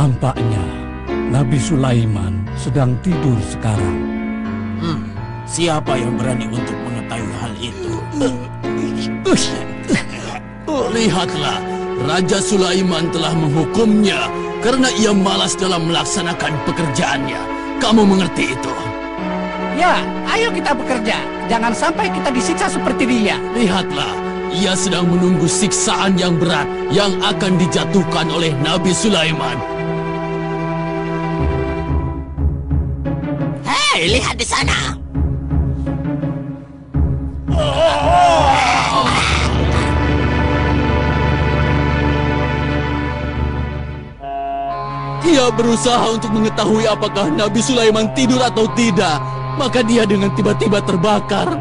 Tampaknya Nabi Sulaiman sedang tidur sekarang. Siapa yang berani untuk mengetahui hal itu? Lihatlah, Raja Sulaiman telah menghukumnya karena ia malas dalam melaksanakan pekerjaannya. Kamu mengerti itu? Ya, ayo kita bekerja. Jangan sampai kita disiksa seperti dia. Lihatlah, ia sedang menunggu siksaan yang berat yang akan dijatuhkan oleh Nabi Sulaiman. Hei, lihat di sana. Ia berusaha untuk mengetahui apakah Nabi Sulaiman tidur atau tidak. Maka dia dengan tiba-tiba terbakar.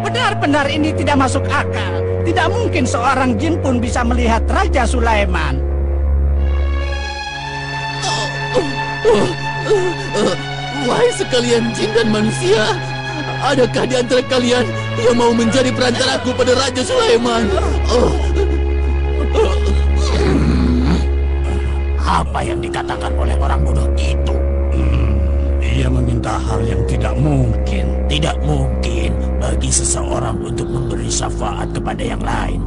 Benar-benar ini tidak masuk akal. Tidak mungkin seorang jin pun bisa melihat Raja Sulaiman. Wahai sekalian jin dan manusia, adakah di antara kalian yang mau menjadi perantaraku pada Raja Sulaiman? Apa yang dikatakan oleh orang bodoh itu? Dia meminta hal yang tidak mungkin. Tidak mungkin bagi seseorang untuk memberi syafaat kepada yang lain.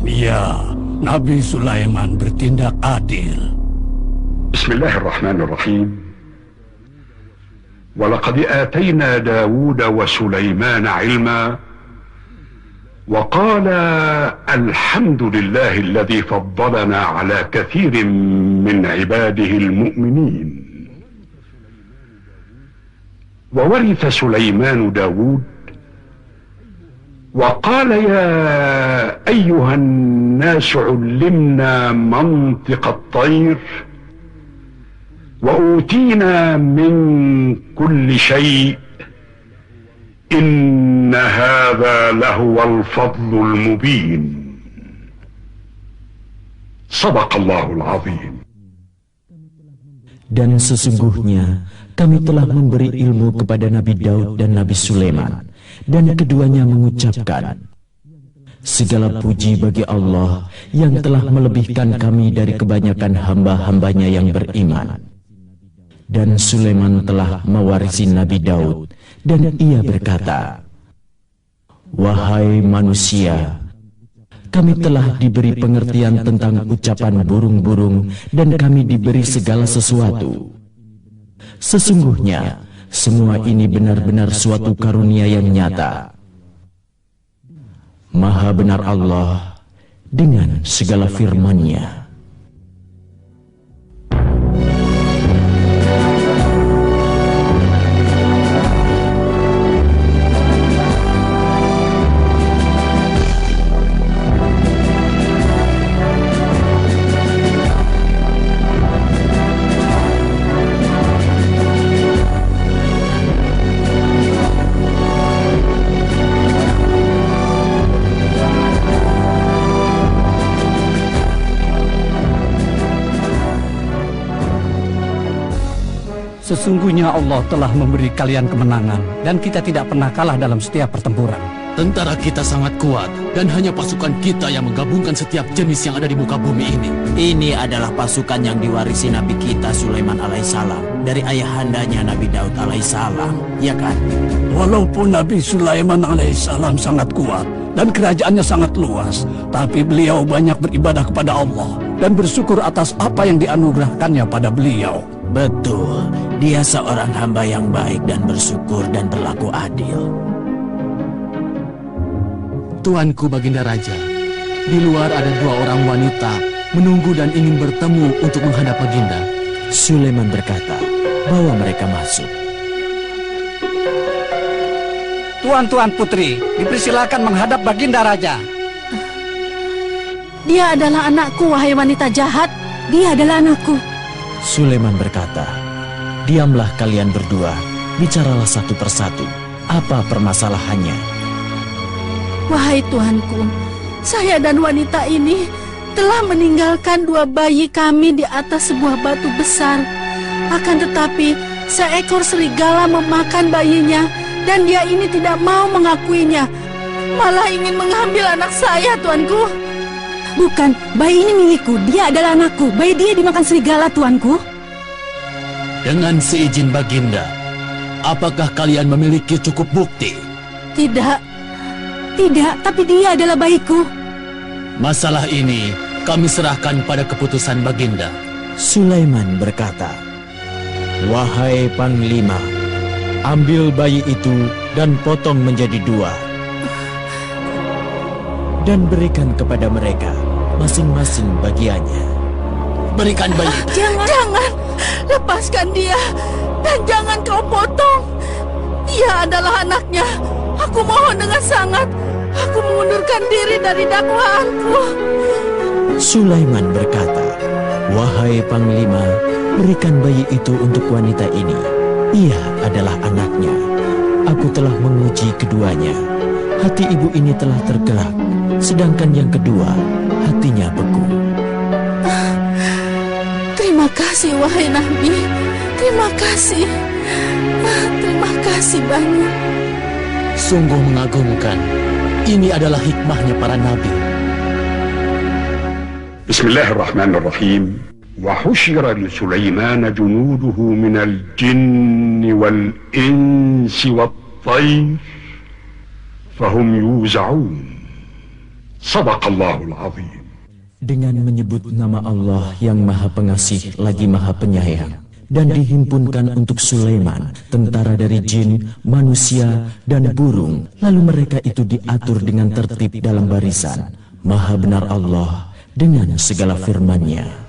Ya, Nabi Sulaiman bertindak adil. Bismillahirrahmanirrahim. ولقد آتينا داود وسليمان علما وقال الحمد لله الذي فضلنا على كثير من عباده المؤمنين وورث سليمان داود وقال يا أيها الناس علمنا منطق الطير وأوتينا من كل شيء إن هذا لهو الفضل المبين صدق الله العظيم. Dan sesungguhnya kami telah memberi ilmu kepada Nabi Daud dan Nabi Sulaiman, dan keduanya mengucapkan, segala puji bagi Allah yang telah melebihkan kami dari kebanyakan hamba-hambanya yang beriman. Dan Sulaiman telah mewarisi Nabi Daud, dan ia berkata, wahai manusia, kami telah diberi pengertian tentang ucapan burung-burung, dan kami diberi segala sesuatu. Sesungguhnya, semua ini benar-benar suatu karunia yang nyata. Maha benar Allah dengan segala firman-Nya. Sesungguhnya Allah telah memberi kalian kemenangan, dan kita tidak pernah kalah dalam setiap pertempuran. Tentara kita sangat kuat, dan hanya pasukan kita yang menggabungkan setiap jenis yang ada di muka bumi ini. Ini adalah pasukan yang diwarisi Nabi kita Sulaiman alaihissalam dari ayahandanya Nabi Daud alaihissalam, ya kan? Walaupun Nabi Sulaiman alaihissalam sangat kuat dan kerajaannya sangat luas, tapi beliau banyak beribadah kepada Allah dan bersyukur atas apa yang dianugerahkannya pada beliau. Betul, dia seorang hamba yang baik dan bersyukur dan berlaku adil. Tuanku Baginda Raja, di luar ada 2 orang wanita menunggu dan ingin bertemu untuk menghadap Baginda. Sulaiman berkata, bawa mereka masuk. Tuan-tuan putri, dipersilakan menghadap Baginda Raja. Dia adalah anakku, wahai wanita jahat. Dia adalah anakku. Sulaiman berkata, diamlah kalian berdua, bicaralah satu persatu. Apa permasalahannya? Wahai Tuanku, saya dan wanita ini telah meninggalkan 2 bayi kami di atas sebuah batu besar. Akan tetapi, seekor serigala memakan bayinya, dan dia ini tidak mau mengakuinya, malah ingin mengambil anak saya, Tuanku. Bukan, bayi ini milikku. Dia adalah anakku. Bayi dia dimakan serigala, tuanku. Dengan seizin Baginda, apakah kalian memiliki cukup bukti? Tidak, tapi dia adalah bayiku. Masalah ini kami serahkan pada keputusan Baginda. Sulaiman berkata, "Wahai Panglima, ambil bayi itu dan potong menjadi 2. Dan berikan kepada mereka masing-masing bagiannya." Berikan bayi. Jangan, lepaskan dia. Dan jangan kau potong. Dia adalah anaknya. Aku mohon dengan sangat. Aku mengundurkan diri dari dakwaanku. Sulaiman berkata, "Wahai Panglima, berikan bayi itu untuk wanita ini. Ia adalah anaknya. Aku telah menguji keduanya. Hati ibu ini telah tergerak, sedangkan yang kedua, hatinya beku." Terima kasih, wahai Nabi. Terima kasih. Terima kasih banyak. Sungguh mengagumkan. Ini adalah hikmahnya para nabi. Bismillahirrahmanirrahim. وحشر لسليمان جنوده من الجن والإنس والطير فهم يوزعون صدق الله العظيم. Dengan menyebut nama Allah yang Maha Pengasih lagi Maha Penyayang, dan dihimpunkan untuk Sulaiman tentara dari jin, manusia, dan burung. Lalu mereka itu diatur dengan tertib dalam barisan. Maha benar Allah dengan segala firman-Nya.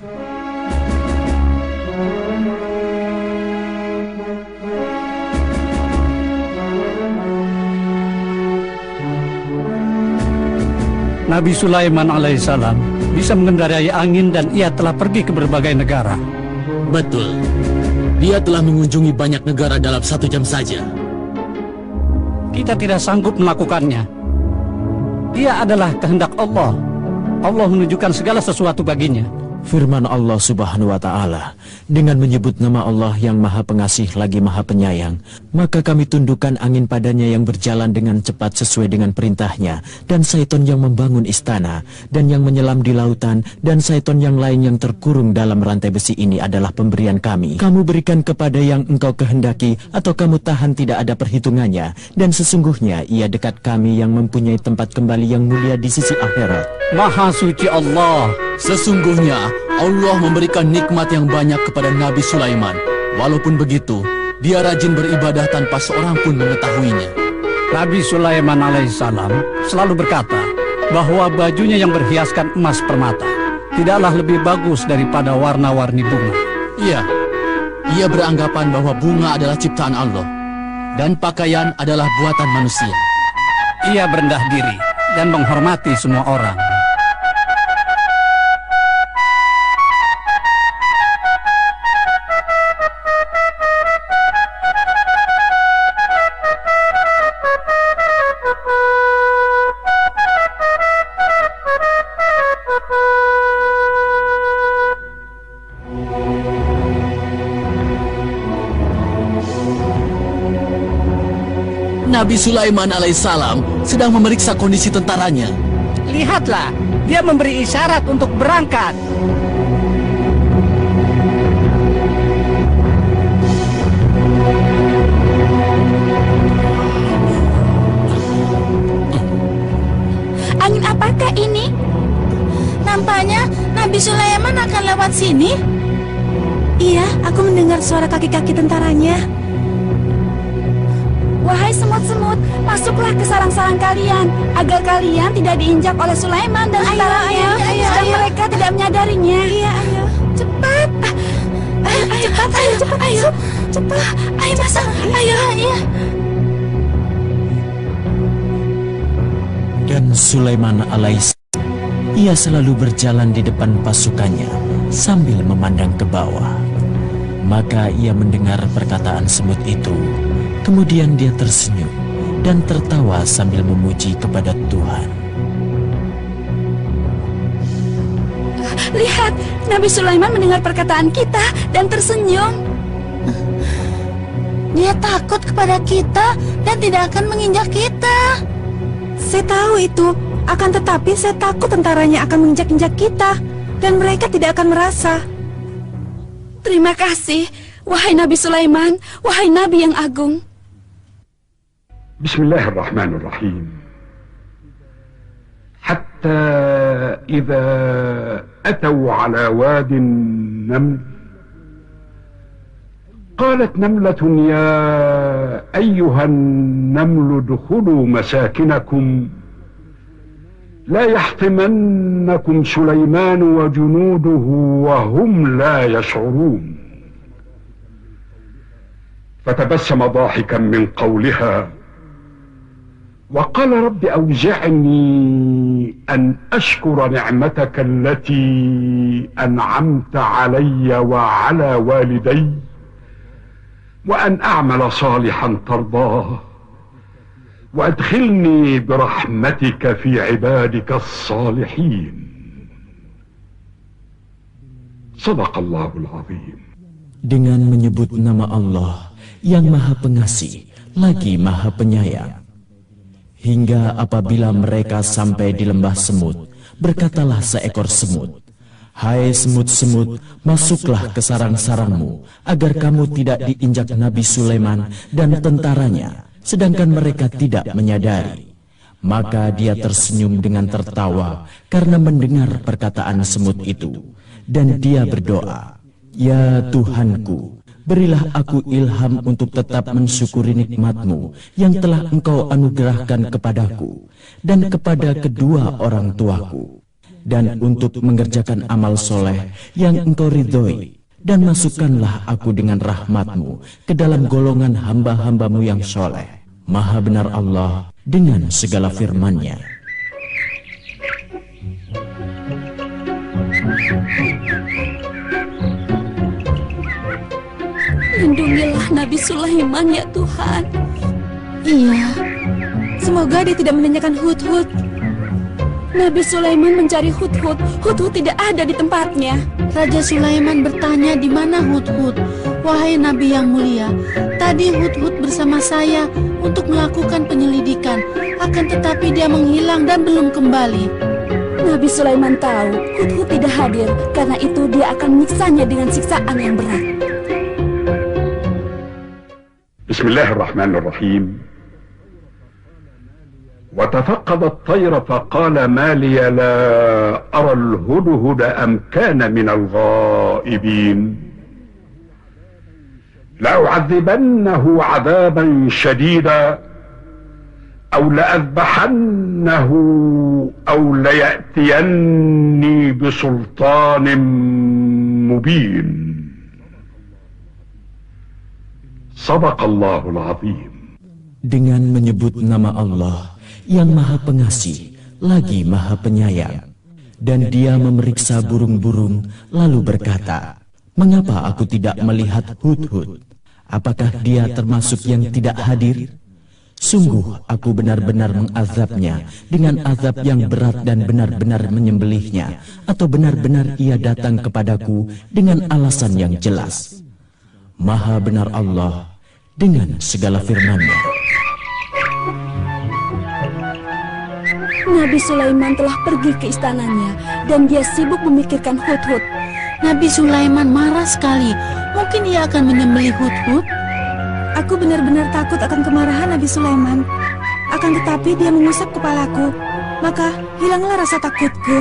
Nabi Sulaiman alaihissalam bisa mengendarai angin dan ia telah pergi ke berbagai negara. Betul. Dia telah mengunjungi banyak negara dalam 1 jam saja. Kita tidak sanggup melakukannya. Dia adalah kehendak Allah. Allah menunjukkan segala sesuatu baginya. Firman Allah Subhanahu wa Ta'ala, dengan menyebut nama Allah yang Maha Pengasih lagi Maha Penyayang, maka kami tundukkan angin padanya yang berjalan dengan cepat sesuai dengan perintahnya, dan syaiton yang membangun istana, dan yang menyelam di lautan, dan syaiton yang lain yang terkurung dalam rantai besi ini adalah pemberian kami. Kamu berikan kepada yang engkau kehendaki, atau kamu tahan tidak ada perhitungannya, dan sesungguhnya ia dekat kami yang mempunyai tempat kembali yang mulia di sisi akhirat. Maha suci Allah. Sesungguhnya Allah memberikan nikmat yang banyak kepada Nabi Sulaiman. Walaupun begitu, dia rajin beribadah tanpa seorang pun mengetahuinya. Nabi Sulaiman alaihissalam selalu berkata bahwa bajunya yang berhiaskan emas permata tidaklah lebih bagus daripada warna-warni bunga. Iya, ia beranggapan bahwa bunga adalah ciptaan Allah dan pakaian adalah buatan manusia. Ia berendah diri dan menghormati semua orang. Nabi Sulaiman alaihissalam sedang memeriksa kondisi tentaranya. Lihatlah, dia memberi isyarat untuk berangkat. Angin apakah ini? Nampaknya Nabi Sulaiman akan lewat sini. Iya, aku mendengar suara kaki-kaki tentaranya. Wahai semut-semut, masuklah ke sarang-sarang kalian, agar kalian tidak diinjak oleh Sulaiman dan tentaranya, sedang mereka tidak menyadarinya. Iya, ayo. Cepat. Cepat, ayo. Cepat. Ayo masuk. Ayo. Dan Sulaiman alaihissalam, ia selalu berjalan di depan pasukannya sambil memandang ke bawah. Maka ia mendengar perkataan semut itu. Kemudian dia tersenyum dan tertawa sambil memuji kepada Tuhan. Lihat, Nabi Sulaiman mendengar perkataan kita dan tersenyum. Dia takut kepada kita dan tidak akan menginjak kita. Saya tahu itu. Akan tetapi saya takut tentaranya akan menginjak-injak kita, dan mereka tidak akan merasa. Terima kasih, wahai Nabi Sulaiman, wahai Nabi yang agung. Bismillahirrahmanirrahim. حتى إذا أتوا على واد النمل قالت نملة يا أيها النمل ادخلوا مساكنكم لا يحطمنكم سليمان وجنوده وهم لا يشعرون فتبسم ضاحكا من قولها وقال رب أوزعني أن أشكر نعمتك التي أنعمت علي وعلى والدي وأن أعمل صالحا ترضاه وأدخلني برحمتك في عبادك الصالحين صدق الله العظيم. Dengan menyebut nama Allah yang Maha Pengasih lagi Maha Penyayang. Hingga apabila mereka sampai di lembah semut, berkatalah seekor semut, "Hai semut-semut, masuklah ke sarang-sarangmu, agar kamu tidak diinjak Nabi Sulaiman dan tentaranya, sedangkan mereka tidak menyadari." Maka dia tersenyum dengan tertawa karena mendengar perkataan semut itu, dan dia berdoa, "Ya Tuhanku, berilah aku ilham untuk tetap mensyukuri nikmat-Mu yang telah Engkau anugerahkan kepadaku dan kepada kedua orang tuaku, dan untuk mengerjakan amal soleh yang Engkau ridhoi, dan masukkanlah aku dengan rahmat-Mu ke dalam golongan hamba-hamba-Mu yang soleh." Maha benar Allah dengan segala firman-Nya. Lindungilah Nabi Sulaiman ya Tuhan. Iya, semoga dia tidak menanyakan Hudhud. Nabi Sulaiman mencari Hudhud. Hudhud tidak ada di tempatnya. Raja Sulaiman bertanya di mana Hudhud. Wahai Nabi yang mulia, tadi Hudhud bersama saya untuk melakukan penyelidikan. Akan tetapi dia menghilang dan belum kembali. Nabi Sulaiman tahu Hudhud tidak hadir, karena itu dia akan menyiksanya dengan siksaan yang berat. بسم الله الرحمن الرحيم وتفقد الطير فقال ما لي لا أرى الهدهد أم كان من الغائبين لأعذبنه عذابا شديدا أو لأذبحنه أو ليأتيني بسلطان مبين Sadaqallahul Azim. Dengan menyebut nama Allah yang Maha Pengasih lagi Maha Penyayang, dan dia memeriksa burung-burung lalu berkata, "Mengapa aku tidak melihat Hudhud? Apakah dia termasuk yang tidak hadir? Sungguh aku benar-benar mengazabnya dengan azab yang berat dan benar-benar menyembelihnya, atau benar-benar ia datang kepadaku dengan alasan yang jelas." Maha benar Allah dengan segala firman-Nya. Nabi Sulaiman telah pergi ke istananya dan dia sibuk memikirkan Hudhud. Nabi Sulaiman marah sekali. Mungkin ia akan menyembelih Hudhud. Aku benar-benar takut akan kemarahan Nabi Sulaiman. Akan tetapi dia mengusap kepalaku. Maka hilanglah rasa takutku.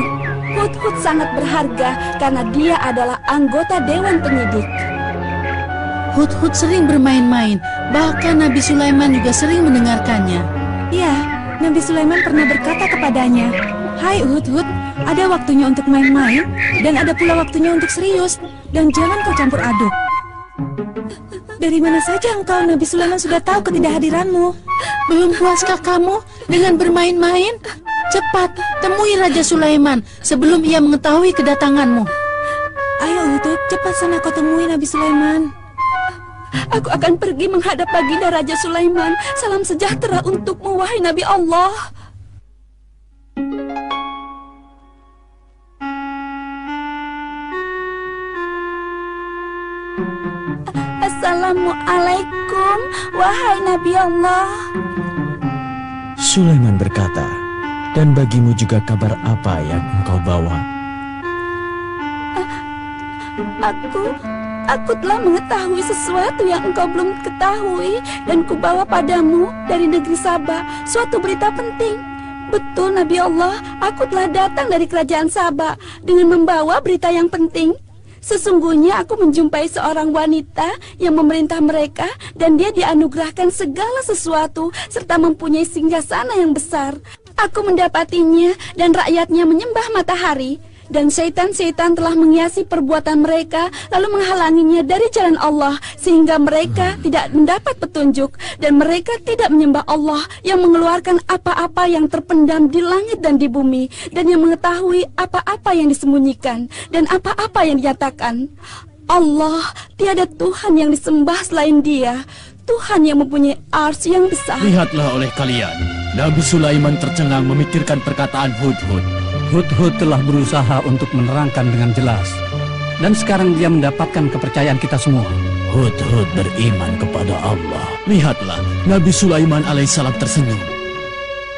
Hudhud sangat berharga karena dia adalah anggota Dewan Penyidik. Hudhud sering bermain-main, bahkan Nabi Sulaiman juga sering mendengarkannya. Ya, Nabi Sulaiman pernah berkata kepadanya, "Hai Hudhud, ada waktunya untuk main-main, dan ada pula waktunya untuk serius, dan jangan kau campur aduk." Dari mana saja engkau, Nabi Sulaiman sudah tahu ketidakhadiranmu? Belum puaskah kamu dengan bermain-main? Cepat, temui Raja Sulaiman sebelum ia mengetahui kedatanganmu. Ayo Hudhud, cepat sana kau temui Nabi Sulaiman. Aku akan pergi menghadap baginda Raja Sulaiman. Salam sejahtera untukmu, wahai Nabi Allah. Assalamualaikum, wahai Nabi Allah. Sulaiman berkata, Dan bagimu juga kabar apa yang engkau bawa? Aku telah mengetahui sesuatu yang engkau belum ketahui, dan kubawa padamu dari negeri Saba suatu berita penting. Betul Nabi Allah, aku telah datang dari kerajaan Saba dengan membawa berita yang penting. Sesungguhnya aku menjumpai seorang wanita yang memerintah mereka, dan dia dianugerahkan segala sesuatu serta mempunyai singgasana yang besar. Aku mendapatinya dan rakyatnya menyembah matahari. Dan syaitan-syaitan telah menghiasi perbuatan mereka, lalu menghalanginya dari jalan Allah, sehingga mereka tidak mendapat petunjuk. Dan mereka tidak menyembah Allah yang mengeluarkan apa-apa yang terpendam di langit dan di bumi, dan yang mengetahui apa-apa yang disembunyikan dan apa-apa yang dinyatakan. Allah, tiada Tuhan yang disembah selain Dia, Tuhan yang mempunyai arsy yang besar. Lihatlah oleh kalian, Nabi Sulaiman tercengang memikirkan perkataan Hudhud. Hudhud telah berusaha untuk menerangkan dengan jelas, dan sekarang dia mendapatkan kepercayaan kita semua. Hudhud beriman kepada Allah. Lihatlah, Nabi Sulaiman alaihissalam tersenyum.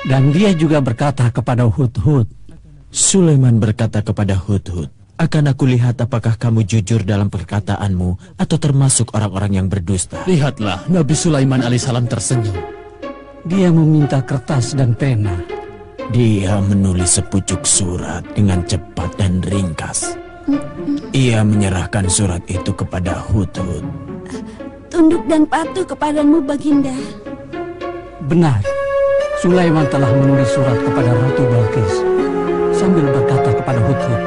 Dan dia juga berkata kepada Hudhud. Sulaiman berkata kepada Hudhud, "Akan aku lihat apakah kamu jujur dalam perkataanmu atau termasuk orang-orang yang berdusta." Lihatlah, Nabi Sulaiman alaihissalam tersenyum. Dia meminta kertas dan pena. Dia menulis sepucuk surat dengan cepat dan ringkas. Ia menyerahkan surat itu kepada Hudhud. Tunduk dan patuh kepadamu, Baginda. Benar, Sulaiman telah menulis surat kepada Ratu Balkis sambil berkata kepada Hudhud,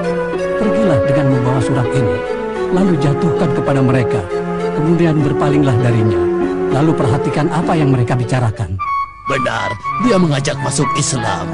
"Pergilah dengan membawa surat ini, lalu jatuhkan kepada mereka, kemudian berpalinglah darinya, lalu perhatikan apa yang mereka bicarakan." Benar, dia mengajak masuk Islam.